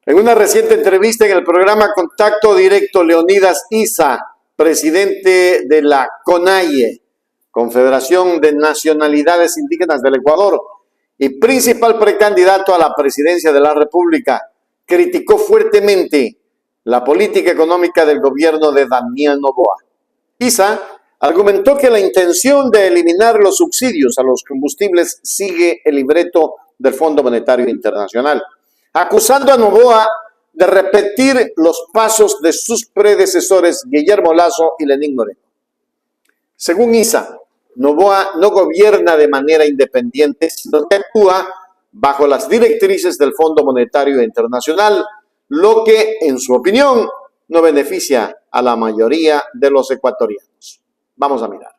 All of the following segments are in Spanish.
En una reciente entrevista en el programa Contacto Directo, Leonidas Issa, presidente de la CONAIE, Confederación de Nacionalidades Indígenas del Ecuador, y principal precandidato a la presidencia de la República, criticó fuertemente la política económica del gobierno de Daniel Noboa. Issa argumentó que la intención de eliminar los subsidios a los combustibles sigue el libreto del Fondo Monetario Internacional, acusando a Noboa de repetir los pasos de sus predecesores Guillermo Lasso y Lenín Moreno. Según Issa, Noboa no gobierna de manera independiente, sino que actúa bajo las directrices del Fondo Monetario Internacional, lo que, en su opinión, no beneficia a la mayoría de los ecuatorianos. Vamos a mirar.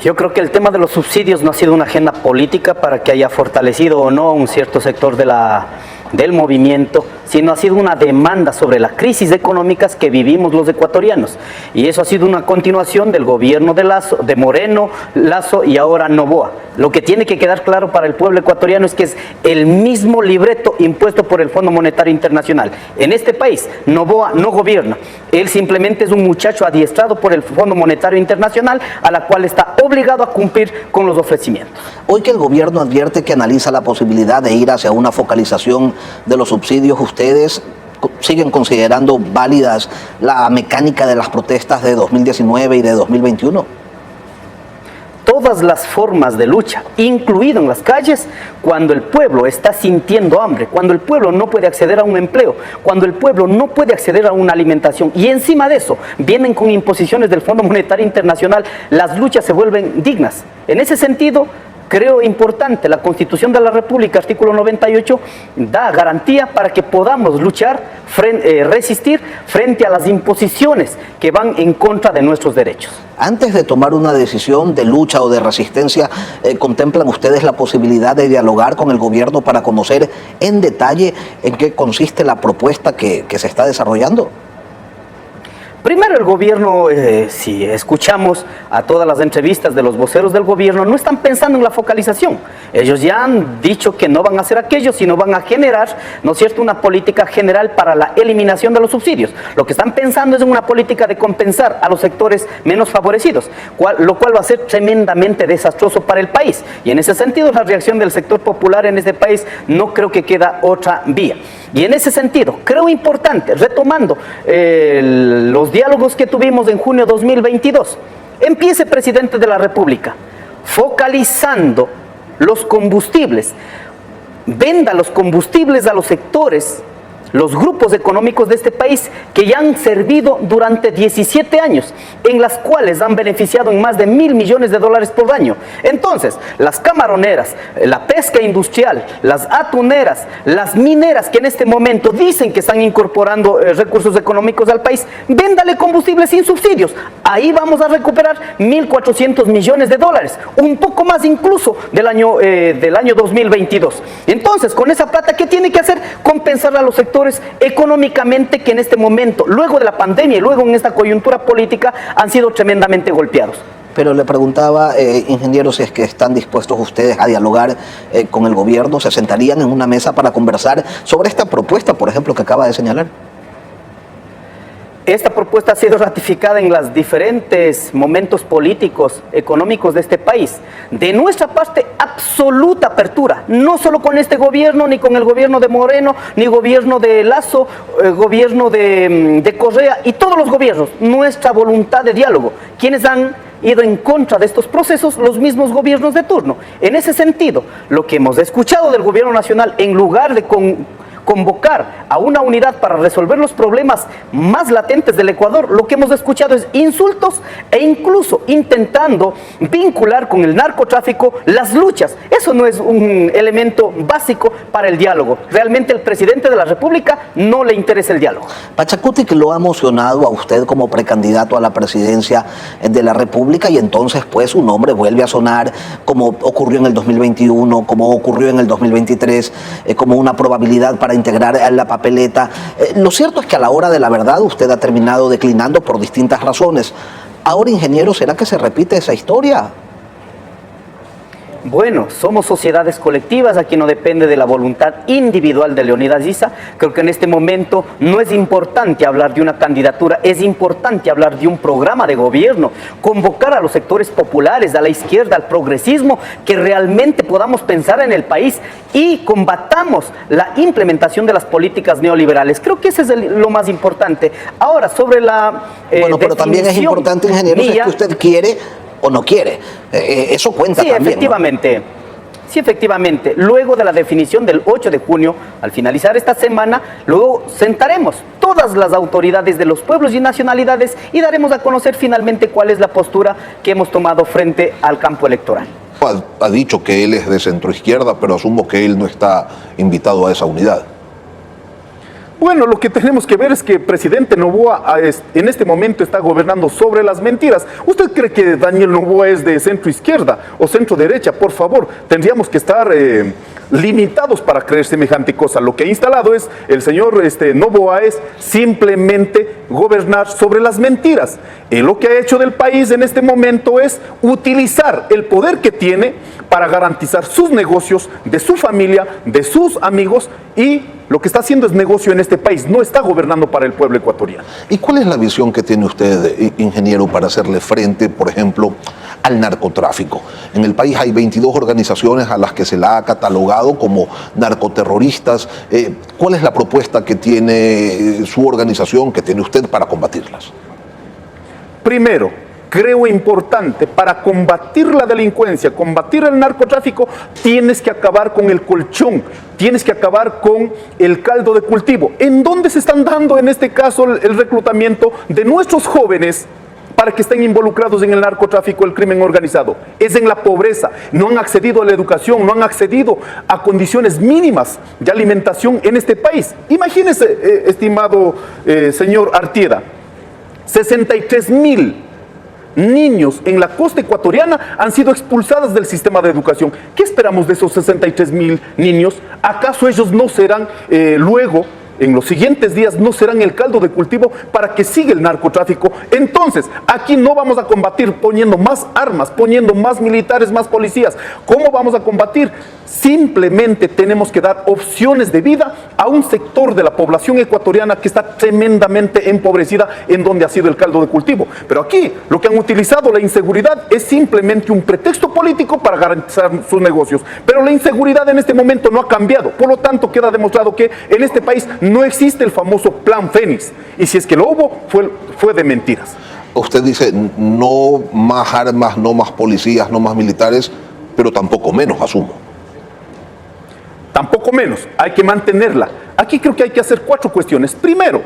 Yo creo que el tema de los subsidios no ha sido una agenda política para que haya fortalecido o no un cierto sector del movimiento, sino ha sido una demanda sobre las crisis económicas que vivimos los ecuatorianos. Y eso ha sido una continuación del gobierno de Lasso, de Moreno, Lasso y ahora Noboa. Lo que tiene que quedar claro para el pueblo ecuatoriano es que es el mismo libreto impuesto por el Fondo Monetario Internacional. En este país, Noboa no gobierna. Él simplemente es un muchacho adiestrado por el Fondo Monetario Internacional, a la cual está obligado a cumplir con los ofrecimientos. Hoy que el gobierno advierte que analiza la posibilidad de ir hacia una focalización de los subsidios, ¿ustedes siguen considerando válidas la mecánica de las protestas de 2019 y de 2021? Todas las formas de lucha, incluido en las calles, cuando el pueblo está sintiendo hambre, cuando el pueblo no puede acceder a un empleo, cuando el pueblo no puede acceder a una alimentación, y encima de eso vienen con imposiciones del Fondo Monetario Internacional, las luchas se vuelven dignas. En ese sentido, creo importante, la Constitución de la República, artículo 98, da garantía para que podamos luchar, resistir frente a las imposiciones que van en contra de nuestros derechos. Antes de tomar una decisión de lucha o de resistencia, ¿contemplan ustedes la posibilidad de dialogar con el gobierno para conocer en detalle en qué consiste la propuesta que se está desarrollando? Primero, el gobierno, si escuchamos a todas las entrevistas de los voceros del gobierno, no están pensando en la focalización. Ellos ya han dicho que no van a hacer aquello, sino van a generar, ¿no es cierto?, una política general para la eliminación de los subsidios. Lo que están pensando es en una política de compensar a los sectores menos favorecidos, lo cual va a ser tremendamente desastroso para el país. Y en ese sentido, la reacción del sector popular en este país no creo que queda otra vía. Y en ese sentido, creo importante, retomando los diálogos que tuvimos en junio de 2022, empiece presidente de la República, focalizando los combustibles, venda los combustibles a los sectores, los grupos económicos de este país que ya han servido durante 17 años, en las cuales han beneficiado en más de $1.000 millones por año. Entonces, las camaroneras, la pesca industrial, las atuneras, las mineras que en este momento dicen que están incorporando recursos económicos al país, véndale combustible sin subsidios. Ahí vamos a recuperar $1.400 millones, un poco más incluso del año 2022. Entonces, con esa plata, ¿qué tiene que hacer? Compensar a los sectores económicamente que en este momento, luego de la pandemia y luego en esta coyuntura política, han sido tremendamente golpeados. Pero le preguntaba, ingeniero, si es que están dispuestos ustedes a dialogar con el gobierno, ¿se sentarían en una mesa para conversar sobre esta propuesta, por ejemplo, que acaba de señalar? Esta propuesta ha sido ratificada en los diferentes momentos políticos, económicos de este país. De nuestra parte, absoluta apertura, no solo con este gobierno, ni con el gobierno de Moreno, ni gobierno de Lasso, gobierno de Correa y todos los gobiernos. Nuestra voluntad de diálogo. Quienes han ido en contra de estos procesos, los mismos gobiernos de turno. En ese sentido, lo que hemos escuchado del gobierno nacional, en lugar de convocar a una unidad para resolver los problemas más latentes del Ecuador, lo que hemos escuchado es insultos e incluso intentando vincular con el narcotráfico las luchas. Eso no es un elemento básico para el diálogo. Realmente el presidente de la República no le interesa el diálogo. Pachacuti, que lo ha emocionado a usted como precandidato a la presidencia de la República, y entonces pues su nombre vuelve a sonar, como ocurrió en el 2021, como ocurrió en el 2023, como una probabilidad para integrar la papeleta. Lo cierto es que a la hora de la verdad usted ha terminado declinando por distintas razones. Ahora, ingeniero, ¿será que se repite esa historia? Bueno, somos sociedades colectivas, aquí no depende de la voluntad individual de Leonidas Issa. Creo que en este momento no es importante hablar de una candidatura, es importante hablar de un programa de gobierno, convocar a los sectores populares, a la izquierda, al progresismo, que realmente podamos pensar en el país y combatamos la implementación de las políticas neoliberales. Creo que ese es lo más importante. Ahora, sobre la bueno, pero también es importante, ingeniero, si es que usted quiere o no quiere. Eso cuenta sí, también. Efectivamente. ¿No? Sí, efectivamente. Luego de la definición del 8 de junio, al finalizar esta semana, luego sentaremos todas las autoridades de los pueblos y nacionalidades y daremos a conocer finalmente cuál es la postura que hemos tomado frente al campo electoral. Ha dicho que él es de centroizquierda, pero asumo que él no está invitado a esa unidad. Bueno, lo que tenemos que ver es que el presidente Noboa en este momento está gobernando sobre las mentiras. ¿Usted cree que Daniel Noboa es de centro izquierda o centro derecha? Por favor, tendríamos que estar limitados para creer semejante cosa. Lo que ha instalado es el señor Noboa es simplemente gobernar sobre las mentiras. Y lo que ha hecho del país en este momento es utilizar el poder que tiene para garantizar sus negocios, de su familia, de sus amigos, y lo que está haciendo es negocio en este país, no está gobernando para el pueblo ecuatoriano. ¿Y cuál es la visión que tiene usted, ingeniero, para hacerle frente, por ejemplo, al narcotráfico? En el país hay 22 organizaciones a las que se la ha catalogado como narcoterroristas. ¿Cuál es la propuesta que tiene su organización, que tiene usted para combatirlas? Primero, creo importante, para combatir la delincuencia, combatir el narcotráfico, tienes que acabar con el colchón, tienes que acabar con el caldo de cultivo. ¿En dónde se están dando en este caso el reclutamiento de nuestros jóvenes para que estén involucrados en el narcotráfico, el crimen organizado? Es en la pobreza, no han accedido a la educación, no han accedido a condiciones mínimas de alimentación en este país. Imagínese, estimado señor Artieda, 63,000 niños en la costa ecuatoriana han sido expulsados del sistema de educación. ¿Qué esperamos de esos 63,000 niños? ¿Acaso ellos no serán luego, en los siguientes días, no serán el caldo de cultivo para que siga el narcotráfico? Entonces, aquí no vamos a combatir poniendo más armas, poniendo más militares, más policías. ¿Cómo vamos a combatir? Simplemente tenemos que dar opciones de vida a un sector de la población ecuatoriana que está tremendamente empobrecida, en donde ha sido el caldo de cultivo. Pero aquí lo que han utilizado, la inseguridad, es simplemente un pretexto político para garantizar sus negocios. Pero la inseguridad en este momento no ha cambiado. Por lo tanto, queda demostrado que en este país no existe el famoso Plan Fénix. Y si es que lo hubo, fue de mentiras. Usted dice no más armas, no más policías, no más militares, pero tampoco menos, asumo. Tampoco menos, hay que mantenerla. Aquí creo que hay que hacer 4 cuestiones. Primero,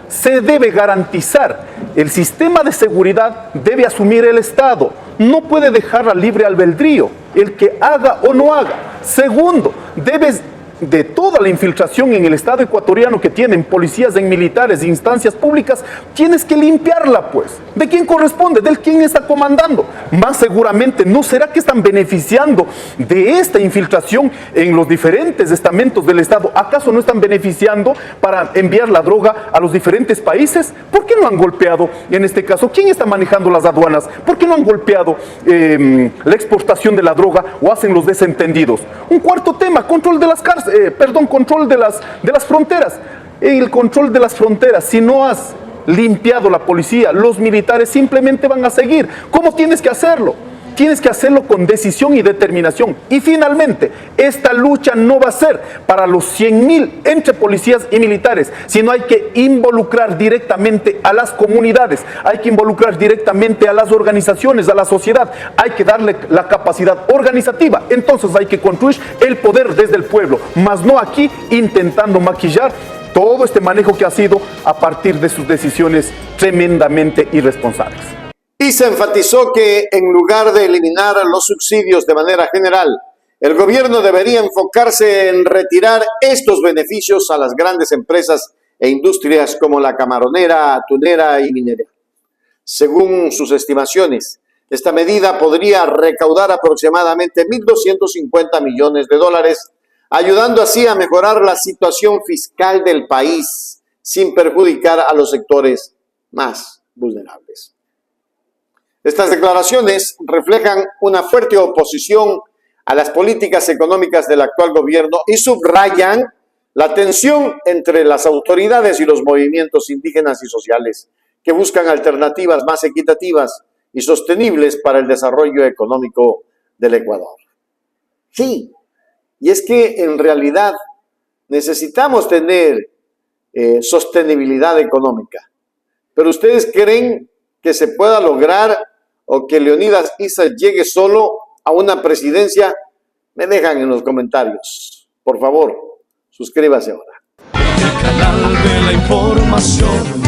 se debe garantizar, el sistema de seguridad debe asumir el Estado, no puede dejar a libre albedrío el que haga o no haga. Segundo, debes de toda la infiltración en el Estado ecuatoriano que tienen policías, en militares, instancias públicas, tienes que limpiarla, pues. ¿De quién corresponde? ¿Del quién está comandando? Más seguramente, ¿no será que están beneficiando de esta infiltración en los diferentes estamentos del Estado? ¿Acaso no están beneficiando para enviar la droga a los diferentes países? ¿Por qué no han golpeado, en este caso, quién está manejando las aduanas? ¿Por qué no han golpeado la exportación de la droga o hacen los desentendidos? Un cuarto tema, control de las cárceles. Control de las fronteras. El control de las fronteras, si no has limpiado la policía, los militares simplemente van a seguir. ¿Cómo tienes que hacerlo? Tienes que hacerlo con decisión y determinación. Y finalmente, esta lucha no va a ser para los 100,000 entre policías y militares, sino hay que involucrar directamente a las comunidades, hay que involucrar directamente a las organizaciones, a la sociedad, hay que darle la capacidad organizativa. Entonces hay que construir el poder desde el pueblo, más no aquí intentando maquillar todo este manejo que ha sido a partir de sus decisiones tremendamente irresponsables. Y se enfatizó que en lugar de eliminar los subsidios de manera general, el gobierno debería enfocarse en retirar estos beneficios a las grandes empresas e industrias como la camaronera, atunera y minera. Según sus estimaciones, esta medida podría recaudar aproximadamente 1.250 millones de dólares, ayudando así a mejorar la situación fiscal del país sin perjudicar a los sectores más vulnerables. Estas declaraciones reflejan una fuerte oposición a las políticas económicas del actual gobierno y subrayan la tensión entre las autoridades y los movimientos indígenas y sociales que buscan alternativas más equitativas y sostenibles para el desarrollo económico del Ecuador. Sí, y es que en realidad necesitamos tener sostenibilidad económica, pero ¿ustedes creen que se pueda lograr o que Leonidas Issa llegue solo a una presidencia? Me dejan en los comentarios. Por favor, suscríbase ahora. El canal de la información.